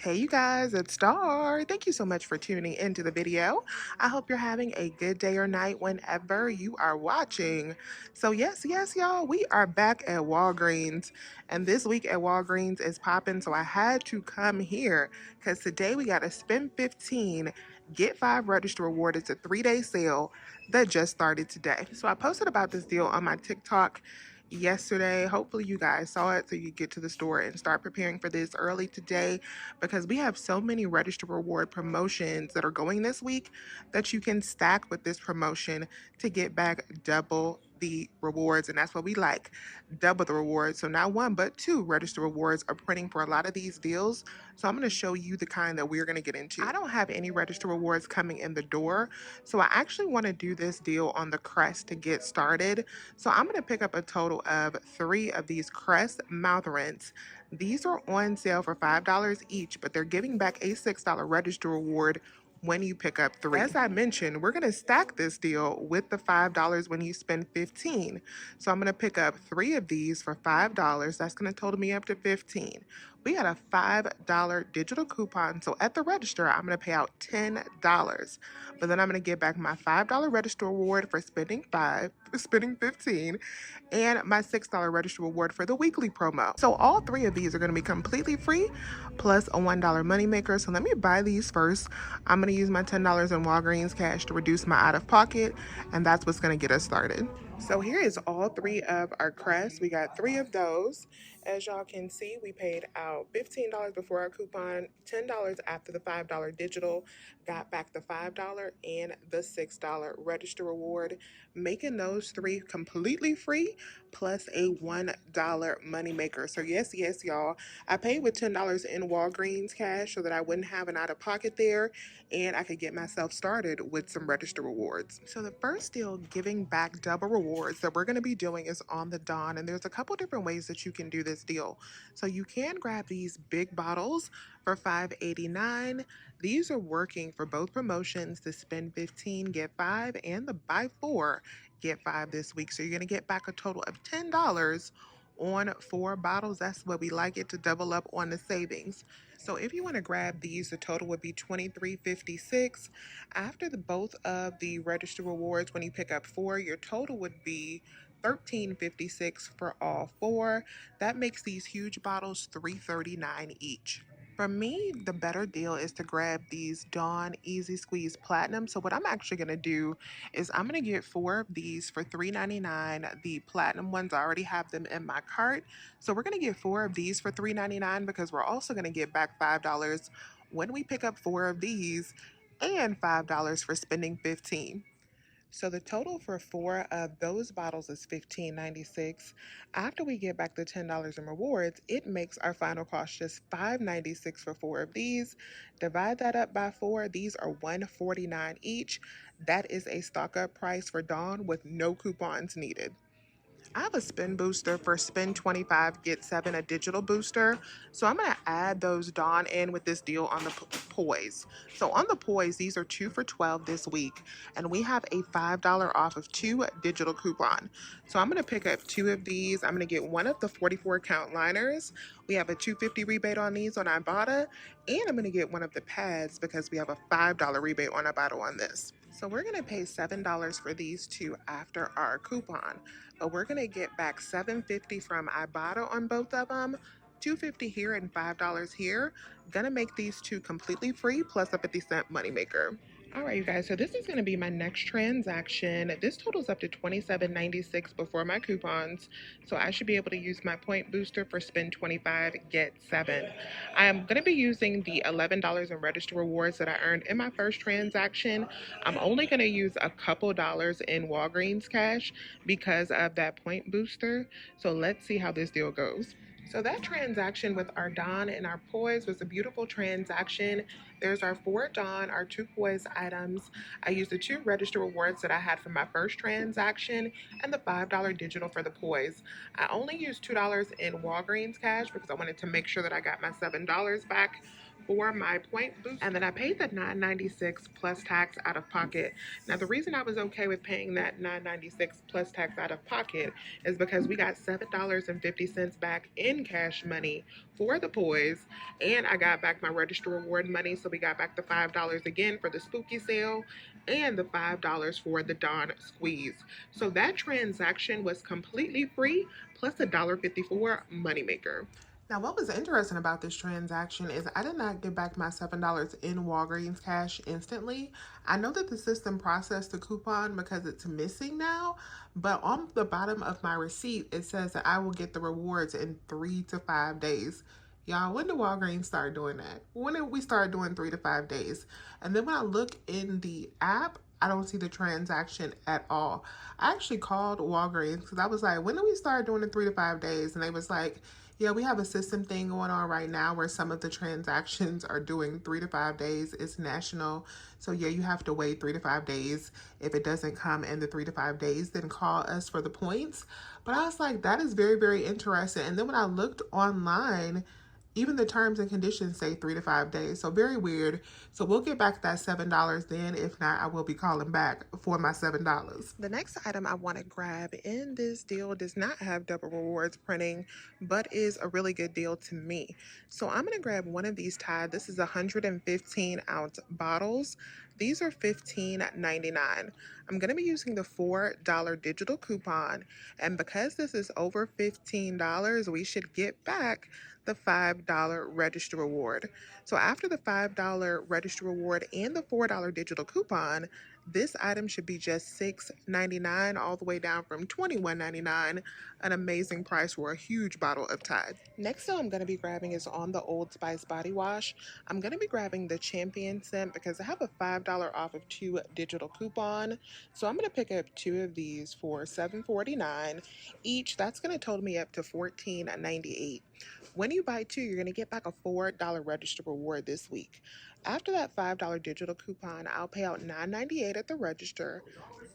Hey you guys, it's Star. Thank you so much for tuning into the video. I hope you're having a good day or night whenever you are watching. So yes, y'all, we are back at Walgreens. And this week at Walgreens is popping, so I had to come here because today we got a spend 15, get 5 register reward. It's a 3-day sale that just started today. So I posted about this deal on my TikTok yesterday. Hopefully you guys saw it so you get to the store and start preparing for this early today, because we have so many register reward promotions that are going this week that you can stack with this promotion to get back double the rewards. And that's what we like, double the rewards. So not one but two register rewards are printing for a lot of these deals. So I'm going to show you the kind that we're going to get into. I don't have any register rewards coming in the door, so I actually want to do this deal on the Crest to get started. So I'm going to pick up a total of 3 of these Crest mouth rinse. These are on sale for $5 each, but they're giving back a $6 register reward when you pick up 3. As I mentioned, we're going to stack this deal with the $5 when you spend 15. So I'm going to pick up 3 of these for $5. That's going to total me up to 15. We got a $5 digital coupon. So at the register, I'm going to pay out $10. But then I'm going to get back my $5 register reward for spending 15, and my $6 register reward for the weekly promo. So all 3 of these are going to be completely free, plus a $1 moneymaker. So let me buy these first. I'm going to use my $10 in Walgreens cash to reduce my out-of-pocket, and that's what's going to get us started. So here is all 3 of our crests. We got 3 of those. As y'all can see, we paid out $15 before our coupon, $10 after the $5 digital, got back the $5 and the $6 register reward, making those 3 completely free, plus a $1 moneymaker. So yes, y'all, I paid with $10 in Walgreens cash so that I wouldn't have an out-of-pocket there, and I could get myself started with some register rewards. So the first deal giving back double rewards that we're going to be doing is on the Dawn, and there's a couple different ways that you can do this deal. So you can grab these big bottles for $5.89. These are working for both promotions, the spend 15 get 5 and the buy 4 get 5 this week. So you're going to get back a total of $10 on 4 bottles. That's what we like it, to double up on the savings. So if you want to grab these, the total would be $23.56. After both of the register rewards, when you pick up 4, your total would be $13.56 for all 4. That makes these huge bottles $3.39 each. For me, the better deal is to grab these Dawn Easy Squeeze Platinum. So what I'm actually going to do is I'm going to get 4 of these for $3.99. The Platinum ones, I already have them in my cart. So we're going to get 4 of these for $3.99 because we're also going to get back $5 when we pick up 4 of these, and $5 for spending 15. So the total for 4 of those bottles is $15.96. After we get back the $10 in rewards, it makes our final cost just $5.96 for 4 of these. Divide that up by 4. These are $1.49 each. That is a stock up price for Dawn with no coupons needed. I have a spin booster for spend 25 get 7, a digital booster. So I'm going to add those Dawn in with this deal on the Poise. So on the Poise, these are 2 for $12 this week, and we have a $5 off of 2 digital coupon. So I'm going to pick up 2 of these. I'm going to get 1 of the 44 count liners. We have a $2.50 rebate on these on Ibotta, and I'm going to get 1 of the pads because we have a $5 rebate on Ibotta on this. So we're going to pay $7 for these 2 after our coupon, but we're going to get back $7.50 from Ibotta on both of them, $2.50 here and $5 here. Gonna make these 2 completely free plus a 50-cent moneymaker. All right, you guys, so this is going to be my next transaction. This totals up to $27.96 before my coupons, so I should be able to use my point booster for spend 25 get 7. I am going to be using the $11 in register rewards that I earned in my first transaction. I'm only going to use a couple dollars in Walgreens cash because of that point booster, so let's see how this deal goes. So that transaction with our Dawn and our Poise was a beautiful transaction. There's our 4 Dawn, our 2 Poise items. I used the 2 register rewards that I had from my first transaction and the $5 digital for the Poise. I only used $2 in Walgreens cash because I wanted to make sure that I got my $7 back for my point boost, and then I paid the $9.96 plus tax out of pocket. Now the reason I was okay with paying that $9.96 plus tax out of pocket is because we got $7.50 back in cash money for the poise, and I got back my register reward money, so we got back the $5 again for the spooky sale and the $5 for the Dawn squeeze. So that transaction was completely free plus a $1.54 moneymaker. Now, what was interesting about this transaction is I did not get back my $7 in Walgreens cash instantly. I know that the system processed the coupon because it's missing now, but on the bottom of my receipt, it says that I will get the rewards in 3 to 5 days. Y'all, when did Walgreens start doing that? When did we start doing 3 to 5 days? And then when I look in the app, I don't see the transaction at all. I actually called Walgreens because I was like, when did we start doing the 3 to 5 days? And they was like, yeah, we have a system thing going on right now where some of the transactions are doing 3 to 5 days. It's national. So yeah, you have to wait 3 to 5 days. If it doesn't come in the 3 to 5 days, then call us for the points. But I was like, that is very, very interesting. And then when I looked online, even the terms and conditions say 3 to 5 days. So very weird. So we'll get back that $7 then. If not, I will be calling back for my $7. The next item I want to grab in this deal does not have double rewards printing, but is a really good deal to me. So I'm going to grab one of these Tide. This is 115-ounce bottles. These are $15.99. I'm going to be using the $4 digital coupon. And because this is over $15, we should get back the $5 register reward. So after the $5 register reward and the $4 digital coupon, this item should be just $6.99 all the way down from $21.99, an amazing price for a huge bottle of Tide. Next thing I'm going to be grabbing is on the Old Spice body wash. I'm going to be grabbing the Champion scent because I have a $5 off of 2 digital coupon. So I'm going to pick up 2 of these for $7.49 each. That's going to total me up to $14.98. When you buy 2, you're going to get back a $4 register reward this week. After that $5 digital coupon, I'll pay out $9.98 at the register.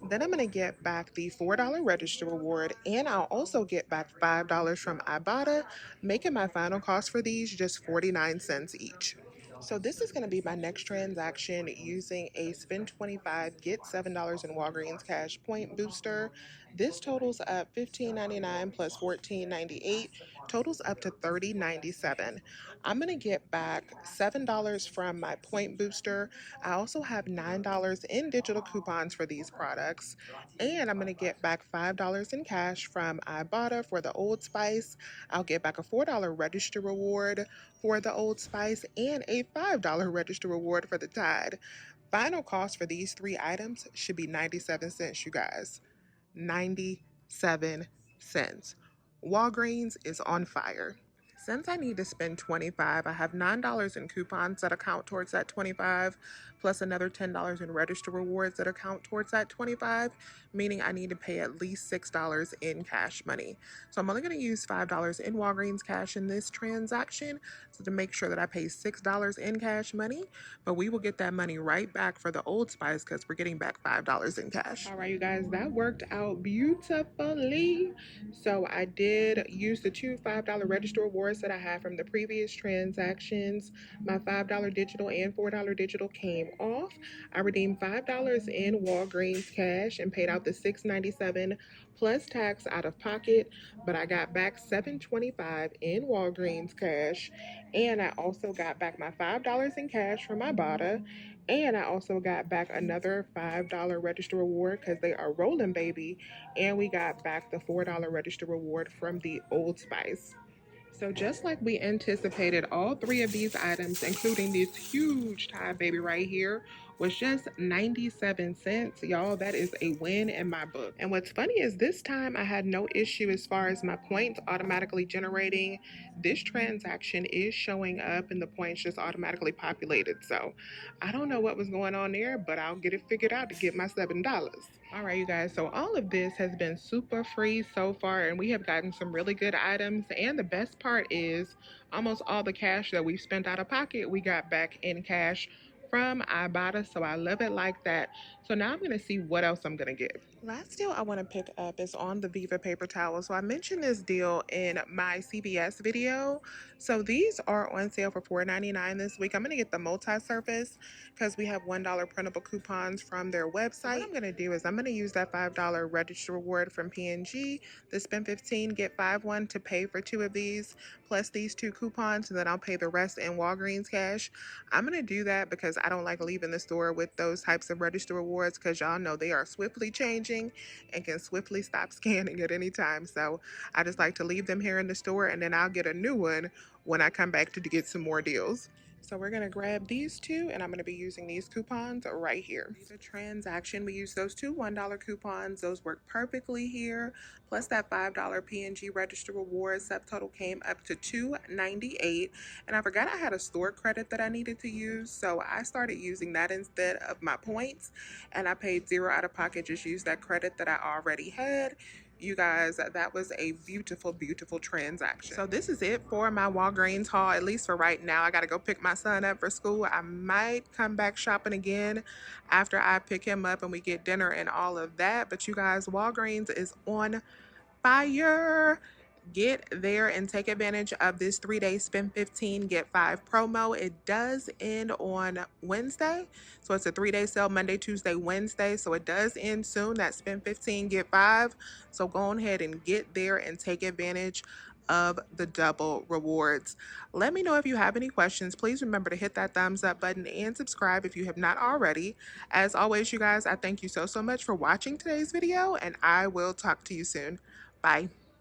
Then I'm going to get back the $4 register reward, and I'll also get back $5 from Ibotta, making my final cost for these just 49 cents each. So this is going to be my next transaction using a spend 25 get $7 in Walgreens cash point booster. This totals up $15.99 plus $14.98, totals up to $30.97. I'm going to get back $7 from my point booster. I also have $9 in digital coupons for these products, and I'm going to get back $5 in cash from Ibotta for the Old Spice. I'll get back a $4 register reward for the Old Spice and a $5 register reward for the Tide. Final cost for these 3 items should be 97 cents, you guys. 97 cents. Walgreens is on fire. Since I need to spend 25, I have $9 in coupons that account towards that 25, plus another $10 in register rewards that account towards that 25, meaning I need to pay at least $6 in cash money. So I'm only going to use $5 in Walgreens cash in this transaction, so to make sure that I pay $6 in cash money, but we will get that money right back for the Old Spice because we're getting back $5 in cash. All right, you guys, that worked out beautifully. So I did use the 2 $5 register rewards that I had from the previous transactions. My $5 digital and $4 digital came off. I redeemed $5 in Walgreens cash and paid out the $6.97 plus tax out of pocket, but I got back $7.25 in Walgreens cash, and I also got back my $5 in cash from Ibotta, and I also got back another $5 register reward because they are rolling, baby, and we got back the $4 register reward from the Old Spice. So just like we anticipated, all 3 of these items, including this huge Tide baby right here, was just 97 cents. Y'all, that is a win in my book. And what's funny is this time I had no issue as far as my points automatically generating. This transaction is showing up and the points just automatically populated. So I don't know what was going on there, but I'll get it figured out to get my $7. All right, you guys, so all of this has been super free so far, and we have gotten some really good items. And the best part is almost all the cash that we've spent out of pocket, we got back in cash from Ebates, so I love it like that. So now I'm gonna see what else I'm gonna get. Last deal I want to pick up is on the Viva paper towel. So I mentioned this deal in my CVS video. So these are on sale for $4.99 this week. I'm going to get the multi-surface because we have $1 printable coupons from their website. So what I'm going to do is I'm going to use that $5 register reward from P&G, the spend 15 get 5 one, to pay for 2 of these plus these 2 coupons, and then I'll pay the rest in Walgreens cash. I'm going to do that because I don't like leaving the store with those types of register rewards, because y'all know they are swiftly changing and can swiftly stop scanning at any time. So I just like to leave them here in the store, and then I'll get a new one when I come back to get some more deals. So we're going to grab these 2, and I'm going to be using these coupons right here. The transaction, we use those 2 $1 coupons. Those work perfectly here. Plus that $5 P&G register reward, subtotal came up to $2.98. And I forgot I had a store credit that I needed to use, so I started using that instead of my points, and I paid 0 out of pocket, just used that credit that I already had. You guys, that was a beautiful, beautiful transaction. So this is it for my Walgreens haul, at least for right now. I got to go pick my son up for school. I might come back shopping again after I pick him up and we get dinner and all of that. But you guys, Walgreens is on fire. Get there and take advantage of this 3-day spend 15 get 5 promo. It does end on Wednesday, so it's a 3-day sale, Monday, Tuesday, Wednesday, so it does end soon, that spend 15 get 5. So go ahead and get there and take advantage of the double rewards. Let me know if you have any questions. Please remember to hit that thumbs up button and subscribe if you have not already. As always, you guys, I thank you so much for watching today's video, and I will talk to you soon. Bye.